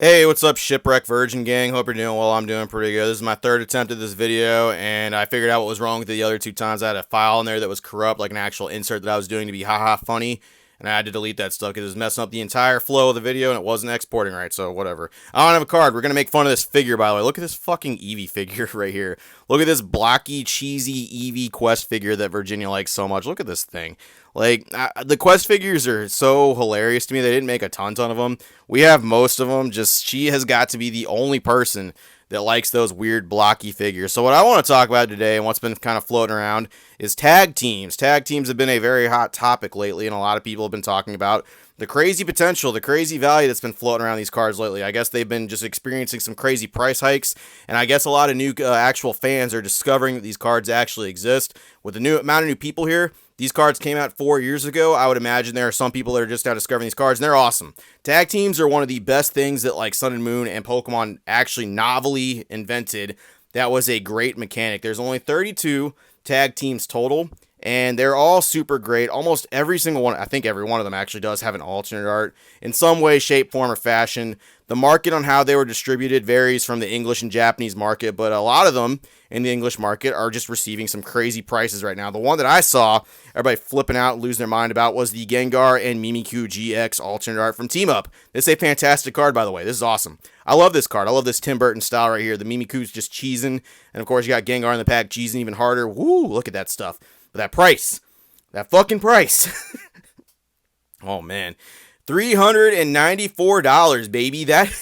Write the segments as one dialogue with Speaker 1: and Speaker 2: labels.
Speaker 1: Hey, what's up, Shipwreck Virgin Gang? Hope you're doing well. I'm doing pretty good. This is my third attempt at this video, and I figured out what was wrong with the other two times. I had a file in there that was corrupt, like an actual insert that I was doing to be haha funny, and I had to delete that stuff because it was messing up the entire flow of the video, and it wasn't exporting right, so whatever. I don't have a card. We're going to make fun of this figure, by the way. Look at this fucking Eevee figure right here. Look at this blocky, cheesy Eevee quest figure that Virginia likes so much. Look at this thing. Like, the quest figures are so hilarious to me. They didn't make a ton of them. We have most of them. Just she has got to be the only person that likes those weird blocky figures. So what I want to talk about today and what's been kind of floating around is tag teams. Tag teams have been a very hot topic lately, and a lot of people have been talking about the crazy potential, the crazy value that's been floating around these cards lately. I guess they've been just experiencing some crazy price hikes, and I guess a lot of new actual fans are discovering that these cards actually exist. With the new amount of new people here, these cards came out 4 years ago. I would imagine there are some people that are just now discovering these cards, and they're awesome. Tag teams are one of the best things that like Sun and Moon and Pokemon actually novelly invented. That was a great mechanic. There's only 32 tag teams total, and they're all super great. Almost every single one, I think every one of them actually does have an alternate art in some way, shape, form, or fashion. The market on how they were distributed varies from the English and Japanese market, but a lot of them in the English market are just receiving some crazy prices right now. The one that I saw everybody flipping out and losing their mind about was the Gengar and Mimikyu GX alternate art from Team Up. This is a fantastic card, by the way. This is awesome. I love this card. I love this Tim Burton style right here. The Mimikyu's just cheesing, and of course you got Gengar in the pack cheesing even harder. Woo, look at that stuff. But that price, that fucking price. Oh man, $394, baby. That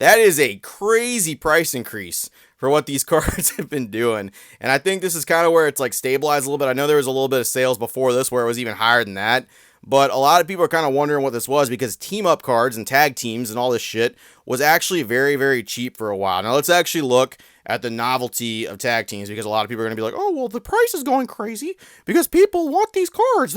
Speaker 1: is a crazy price increase for what these cards have been doing. And I think this is kind of where it's like stabilized a little bit. I know there was a little bit of sales before this where it was even higher than that. But a lot of people are kind of wondering what this was because team up cards and tag teams and all this shit was actually very, very cheap for a while. Now let's actually look at the novelty of tag teams because a lot of people are going to be like, oh, well, the price is going crazy because people want these cards.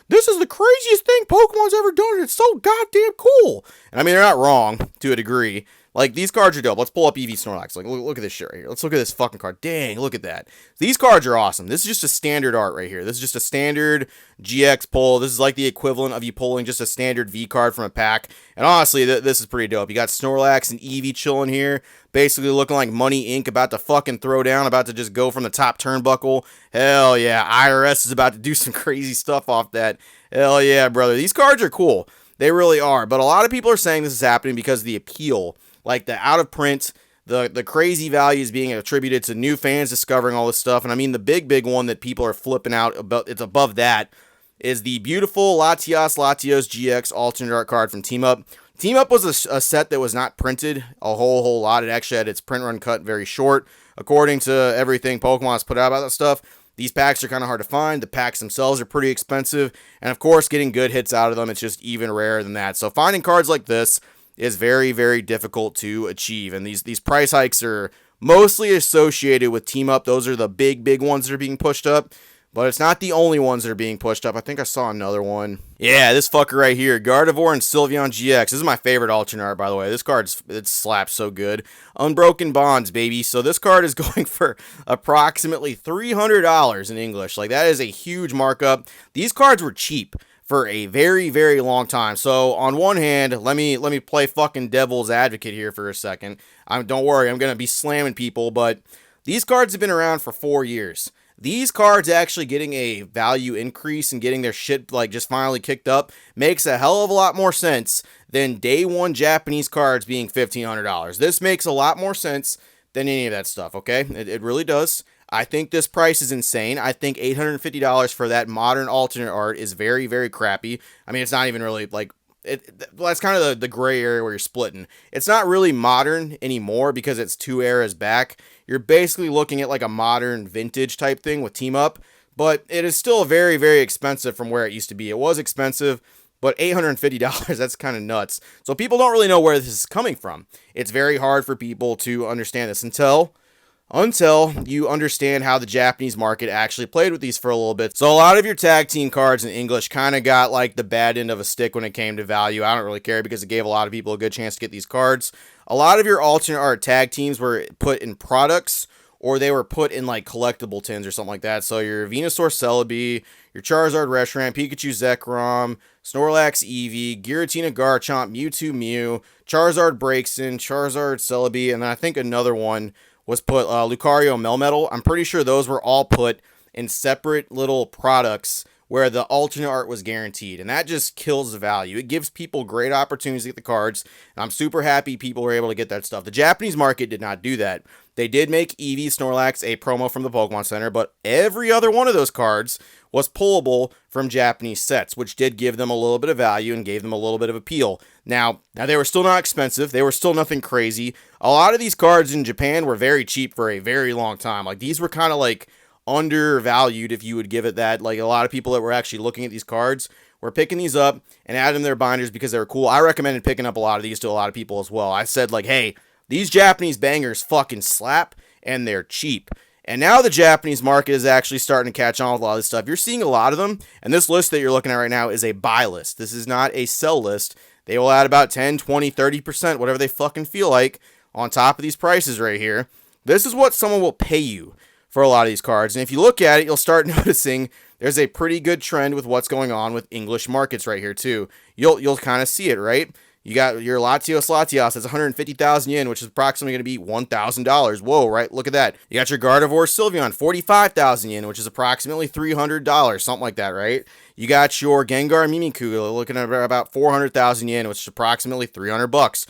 Speaker 1: This is the craziest thing Pokemon's ever done, and it's so goddamn cool. And I mean, they're not wrong to a degree. Like, these cards are dope. Let's pull up Eevee Snorlax. Like, look at this shit right here. Let's look at this fucking card. Dang, look at that. These cards are awesome. This is just a standard art right here. This is just a standard GX pull. This is like the equivalent of you pulling just a standard V card from a pack. And honestly, this is pretty dope. You got Snorlax and Eevee chilling here, basically looking like Money Inc. about to fucking throw down, about to just go from the top turnbuckle. Hell yeah, IRS is about to do some crazy stuff off that. Hell yeah, brother. These cards are cool. They really are. But a lot of people are saying this is happening because of the appeal. Like the out of print, the crazy values being attributed to new fans discovering all this stuff. And I mean, the big one that people are flipping out about, it's above that, is the beautiful Latias Latios GX alternate art card from Team Up. Team Up was a set that was not printed a whole lot. It actually had its print run cut very short. According to everything Pokemon has put out about that stuff, these packs are kind of hard to find. The packs themselves are pretty expensive. And of course, getting good hits out of them, it's just even rarer than that. So finding cards like this is very, very difficult to achieve. And these price hikes are mostly associated with Team Up. Those are the big ones that are being pushed up. But it's not the only ones that are being pushed up. I think I saw another one. Yeah, this fucker right here. Gardevoir and Sylveon GX. This is my favorite alternate art, by the way. This it slaps so good. Unbroken Bonds, baby. So this card is going for approximately $300 in English. Like, that is a huge markup. These cards were cheap for a very, very long time. So on one hand, let me play fucking devil's advocate here for a second. Don't worry, I'm gonna be slamming people, but these cards have been around for 4 years. These cards actually getting a value increase and getting their shit like just finally kicked up makes a hell of a lot more sense than day one Japanese cards being $1,500. This makes a lot more sense than any of that stuff, okay? It really does. I think this price is insane. I think $850 for that modern alternate art is very, very crappy. I mean, it's not even really like well, that's kind of the gray area where you're splitting. It's not really modern anymore because it's 2 eras back. You're basically looking at like a modern vintage type thing with Team Up, but it is still very, very expensive from where it used to be. It was expensive, but $850, that's kind of nuts. So people don't really know where this is coming from. It's very hard for people to understand this until you understand how the Japanese market actually played with these for a little bit. So a lot of your tag team cards in English kind of got like the bad end of a stick when it came to value. I don't really care because it gave a lot of people a good chance to get these cards. A lot of your alternate art tag teams were put in products or they were put in like collectible tins or something like that. So your Venusaur Celebi, your Charizard Reshiram, Pikachu Zekrom, Snorlax Eevee, Giratina Garchomp, Mewtwo Mew, Charizard Braixen, Charizard Celebi, and then I think another one was put Lucario Melmetal. I'm pretty sure those were all put in separate little products where the alternate art was guaranteed, and that just kills the value. It gives people great opportunities to get the cards, and I'm super happy people were able to get that stuff. The Japanese market did not do that. They did make Eevee Snorlax a promo from the Pokemon Center, but every other one of those cards was pullable from Japanese sets, which did give them a little bit of value and gave them a little bit of appeal. Now they were still not expensive. They were still nothing crazy. A lot of these cards in Japan were very cheap for a very long time. Like, these were kind of like undervalued, if you would give it that. Like, a lot of people that were actually looking at these cards were picking these up and adding them to their binders because they were cool. I recommended picking up a lot of these to a lot of people as well. I said, like, hey, these Japanese bangers fucking slap and they're cheap. And now the Japanese market is actually starting to catch on with a lot of this stuff. You're seeing a lot of them, and this list that you're looking at right now is a buy list. This is not a sell list. They will add about 10, 20, 30%, whatever they fucking feel like, on top of these prices right here. This is what someone will pay you for a lot of these cards. And if you look at it, you'll start noticing there's a pretty good trend with what's going on with English markets right here too. You'll kind of see it, right? You got your Latios Latias, that's 150,000 yen, which is approximately going to be $1,000. Whoa, right? Look at that. You got your Gardevoir Sylveon, 45,000 yen, which is approximately $300, something like that, right? You got your Gengar Mimikyu, looking at about 400,000 yen, which is approximately $300.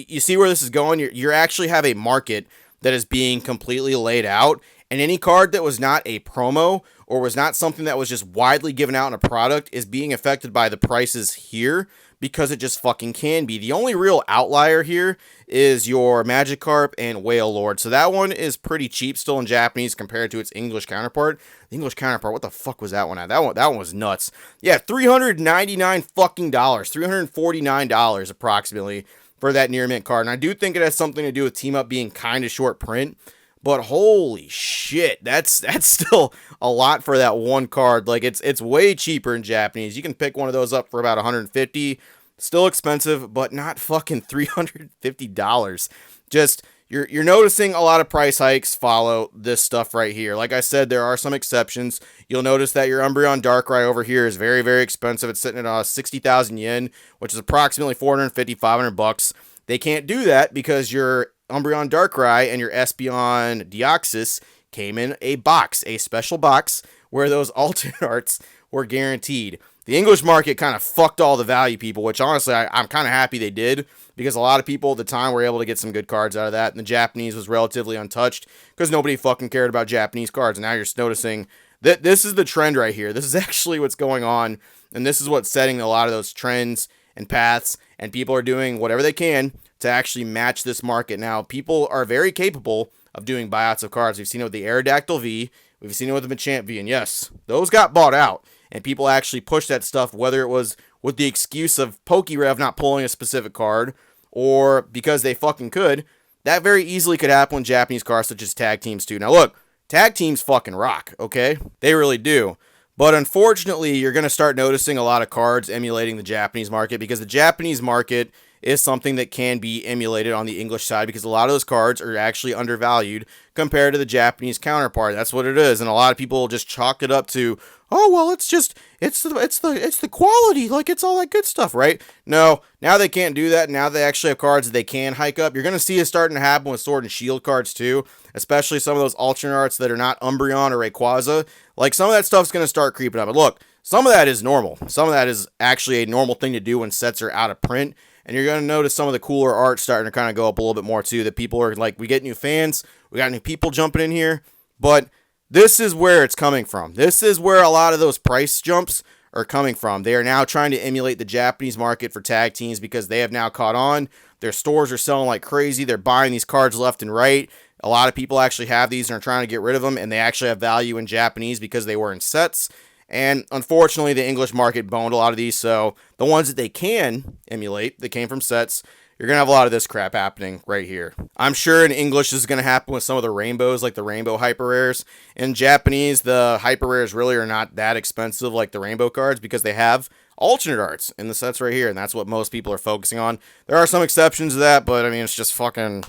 Speaker 1: You see where this is going? You actually have a market that is being completely laid out, and any card that was not a promo or was not something that was just widely given out in a product is being affected by the prices here, because it just fucking can be. The only real outlier here is your Magikarp and Wailord. So that one is pretty cheap still in Japanese compared to its English counterpart. The English counterpart, what the fuck was that one at? That one was nuts. Yeah, $399 fucking dollars, $349 approximately for that near mint card. And I do think it has something to do with Team Up being kind of short print. But holy shit, that's still a lot for that one card. Like, it's way cheaper in Japanese. You can pick one of those up for about $150. Still expensive, but not fucking $350. Just, you're noticing a lot of price hikes follow this stuff right here. Like I said, there are some exceptions. You'll notice that your Umbreon Darkrai over here is very, very expensive. It's sitting at 60,000 yen, which is approximately $450, $500. They can't do that because your Umbreon Darkrai and your Espeon Deoxys came in a box, a special box, where those alternate arts were guaranteed. The English market kind of fucked all the value people, which honestly I'm kind of happy they did, because a lot of people at the time were able to get some good cards out of that, and the Japanese was relatively untouched because nobody fucking cared about Japanese cards. And now you're noticing that this is the trend right here. This is actually what's going on, and this is what's setting a lot of those trends and paths, and people are doing whatever they can to actually match this market. Now, people are very capable of doing buyouts of cards. We've seen it with the Aerodactyl V, we've seen it with the Machamp V, and yes, those got bought out, and people actually pushed that stuff, whether it was with the excuse of PokeRev not pulling a specific card, or because they fucking could. That very easily could happen with Japanese cards such as tag teams too. Now look, tag teams fucking rock, okay? They really do. But unfortunately, you're going to start noticing a lot of cards emulating the Japanese market, because the Japanese market is something that can be emulated on the English side, because a lot of those cards are actually undervalued compared to the Japanese counterpart. That's what it is. And a lot of people just chalk it up to, oh, well, it's the quality, like it's all that good stuff, right? No, now they can't do that. Now they actually have cards that they can hike up. You're going to see it starting to happen with Sword and Shield cards too, especially some of those alternate arts that are not Umbreon or Rayquaza. Like, some of that stuff's going to start creeping up. But look, some of that is normal. Some of that is actually a normal thing to do when sets are out of print. And you're going to notice some of the cooler art starting to kind of go up a little bit more too, that people are like, we get new fans, we got new people jumping in here. But this is where it's coming from. This is where a lot of those price jumps are coming from. They are now trying to emulate the Japanese market for tag teams, because they have now caught on. Their stores are selling like crazy. They're buying these cards left and right. A lot of people actually have these and are trying to get rid of them, and they actually have value in Japanese because they were in sets. And unfortunately, the English market boned a lot of these, so the ones that they can emulate, that came from sets, you're going to have a lot of this crap happening right here. I'm sure in English this is going to happen with some of the rainbows, like the rainbow hyper rares. In Japanese, the hyper rares really are not that expensive like the rainbow cards, because they have alternate arts in the sets right here, and that's what most people are focusing on. There are some exceptions to that, but I mean, it's just fucking...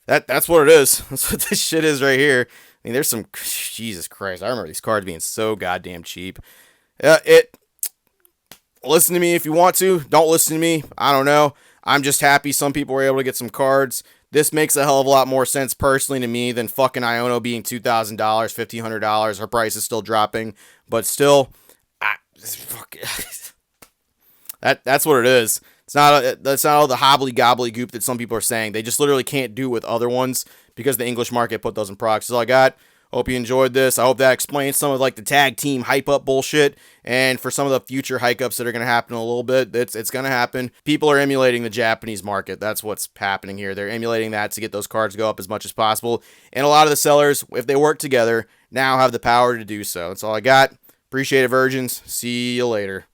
Speaker 1: That's what it is. That's what this shit is right here. I mean, there's some Jesus Christ. I remember these cards being so goddamn cheap. It listen to me if you want to. Don't listen to me. I don't know. I'm just happy some people were able to get some cards. This makes a hell of a lot more sense personally to me than fucking Iono being $2,000, $1,500. Her price is still dropping, but still, fuck, that's what it is. That's not all the hobbly gobbly goop that some people are saying. They just literally can't do with other ones because the English market put those in products. That's all I got. Hope you enjoyed this. I hope that explains some of like the tag team hype up bullshit, and for some of the future hike ups that are going to happen in a little bit, it's going to happen. People are emulating the Japanese market. That's what's happening here. They're emulating that to get those cards to go up as much as possible. And a lot of the sellers, if they work together, now have the power to do so. That's all I got. Appreciate it, virgins. See you later.